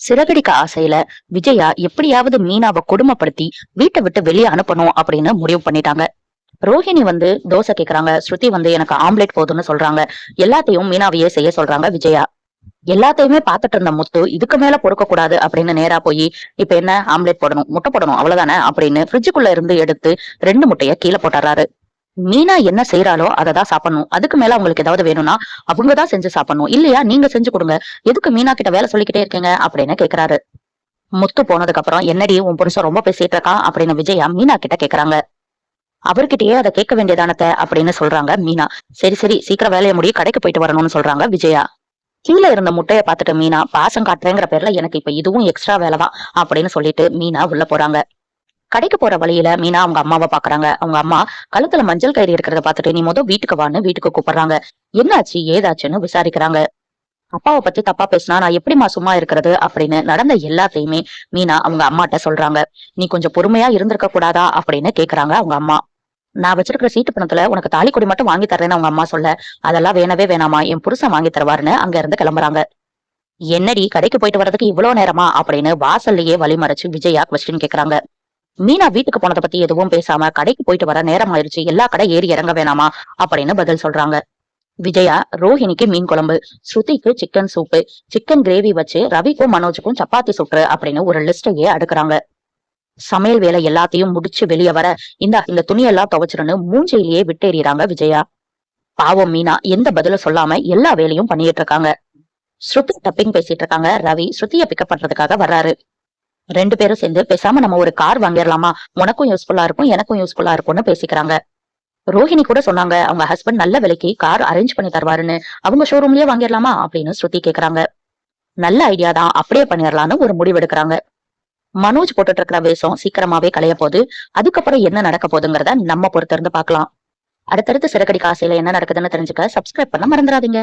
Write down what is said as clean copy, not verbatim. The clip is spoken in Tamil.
சிறகடிக்க ஆசையில விஜயா எப்படியாவது மீனாவை கொடுமைப்படுத்தி வீட்டை விட்டு வெளியே அனுப்பணும் அப்படின்னு முடிவு பண்ணிட்டாங்க. ரோஹிணி வந்து தோசை கேக்குறாங்க, ஸ்ருதி வந்து எனக்கு ஆம்லெட் போதும்னு சொல்றாங்க. எல்லாத்தையும் மீனாவையே செய்ய சொல்றாங்க விஜயா. எல்லாத்தையுமே பாத்துட்டு இருந்த முத்து இதுக்கு மேல பொறுக்க கூடாது அப்படின்னு நேரா போய், இப்ப என்ன ஆம்லெட் போடணும், முட்டை போடணும், அவ்வளவுதானே அப்படின்னு ஃப்ரிட்ஜுக்குள்ள இருந்து எடுத்து 2 முட்டைய கீழே போட்டுறாரு. மீனா என்ன செய்யறாளோ அததான் சாப்பிடணும். அதுக்கு மேல அவங்களுக்கு ஏதாவது வேணும்னா அவங்கதான் செஞ்சு சாப்பிடணும், இல்லையா நீங்க செஞ்சு கொடுங்க. எதுக்கு மீனா கிட்ட வேலை சொல்லிக்கிட்டே இருக்கீங்க அப்படின்னு கேக்குறாரு. முத்து போனதுக்கு அப்புறம், என்னடி உன் புருஷன் ரொம்ப பேசிட்டு இருக்கான் அப்படின்னு விஜயா மீனா கிட்ட கேக்குறாங்க. அவர்கிட்டயே அதை கேட்க வேண்டியதானத்த அப்படின்னு சொல்றாங்க மீனா. சரி சரி, சீக்கிரம் வேலையை முடி, கடைக்கு போயிட்டு வரணும்னு சொல்றாங்க விஜயா. கீழே இருந்த முட்டைய பாத்துட்டு மீனா, பாசம் காட்டுறேங்கிற பேர்ல எனக்கு இப்ப இதுவும் எக்ஸ்ட்ரா வேலைதான் அப்படின்னு சொல்லிட்டு மீனா உள்ள போறாங்க. கடைக்கு போற வழியில மீனா அவங்க அம்மாவை பாக்குறாங்க. அவங்க அம்மா கழுத்துல மஞ்சள் கயிறு இருக்கிறத பாத்துட்டு, நீ வீட்டுக்கு வான்னு வீட்டுக்கு கூப்பிடுறாங்க. என்னாச்சு ஏதாச்சுன்னு விசாரிக்கிறாங்க. அப்பாவை பத்தி தப்பா பேசினா நான் எப்படிமா சும்மா இருக்கிறது அப்படின்னு நடந்த எல்லாத்தையுமே மீனா அவங்க அம்மாட்ட சொல்றாங்க. நீ கொஞ்சம் பொறுமையா இருந்திருக்க கூடாதா அப்படின்னு கேக்குறாங்க அவங்க அம்மா. நான் வச்சிருக்கிற சீட்டு பணத்துல உனக்கு தாலி கொடி மட்டும் வாங்கி தர்றேன்னு அவங்க அம்மா சொல்ல, அதெல்லாம் வேணவே வேணாமா, என் புருஷன் வாங்கி தருவாருன்னு அங்க இருந்து கிளம்புறாங்க. என்னடி கடைக்கு போயிட்டு வர்றதுக்கு இவ்வளவு நேரமா அப்படின்னு வாசல்லையே வழிமறைச்சு விஜயா கொஸ்டின் கேக்குறாங்க. மீனா வீட்டுக்கு போனதை பத்தி எதுவும் பேசாம, கடைக்கு போயிட்டு வர நேரம் ஆயிடுச்சு, எல்லா கடை ஏறி இறங்க வேணாமா அப்படின்னு பதில் சொல்றாங்க. விஜயா ரோஹிணிக்கு மீன் குழம்பு, ஸ்ருதிக்கு சிக்கன் சூப்பு, சிக்கன் கிரேவி வச்சு ரவிக்கும் மனோஜுக்கும் சப்பாத்தி சுட்டு அப்படின்னு ஒரு லிஸ்டையே அடுக்குறாங்க. சமையல் வேலை எல்லாத்தையும் முடிச்சு வெளியே வர, இந்த துணியெல்லாம் துவைச்சிருன்னு மூஞ்சிலேயே விட்டு எறியறாங்க விஜயா. பாவம் மீனா எந்த பதிலும் சொல்லாம எல்லா வேலையும் பண்ணிட்டு இருக்காங்க. ஸ்ருதி டப்பிங் பேசிட்டு இருக்காங்க. ரவி ஸ்ருதியை பிக்கப் பண்றதுக்காக வர்றாரு. 2 பேரும் சேர்ந்து பேசாம நம்ம ஒரு கார் வாங்கிடலாமா, உனக்கும் யூஸ்ஃபுல்லா இருக்கும் எனக்கும் யூஸ்ஃபுல்லா இருக்கும்னு பேசிக்கிறாங்க. ரோஹிணி கூட சொன்னாங்க அவங்க ஹஸ்பண்ட் நல்ல விலைக்கு கார் அரேஞ்ச் பண்ணி தருவாருன்னு, அவங்க ஷோரூம்லயே வாங்கிடலாமா அப்படின்னு ஸ்ருதி கேக்குறாங்க. நல்ல ஐடியா தான், அப்படியே பண்ணிடலாம்னு ஒரு முடிவு எடுக்கிறாங்க. மனோஜ் போட்டுட்டு இருக்கிற வேஷம் சீக்கிரமாவே களைய போகுது. அதுக்கப்புறம் என்ன நடக்க போகுதுங்கிறத நம்ம பொறுத்திருந்து பார்க்கலாம். அடுத்தடுத்து சிறகடிக்க ஆசையில என்ன நடக்குதுன்னு தெரிஞ்சுக்க சப்ஸ்கிரைப் பண்ண மறந்துடாதீங்க.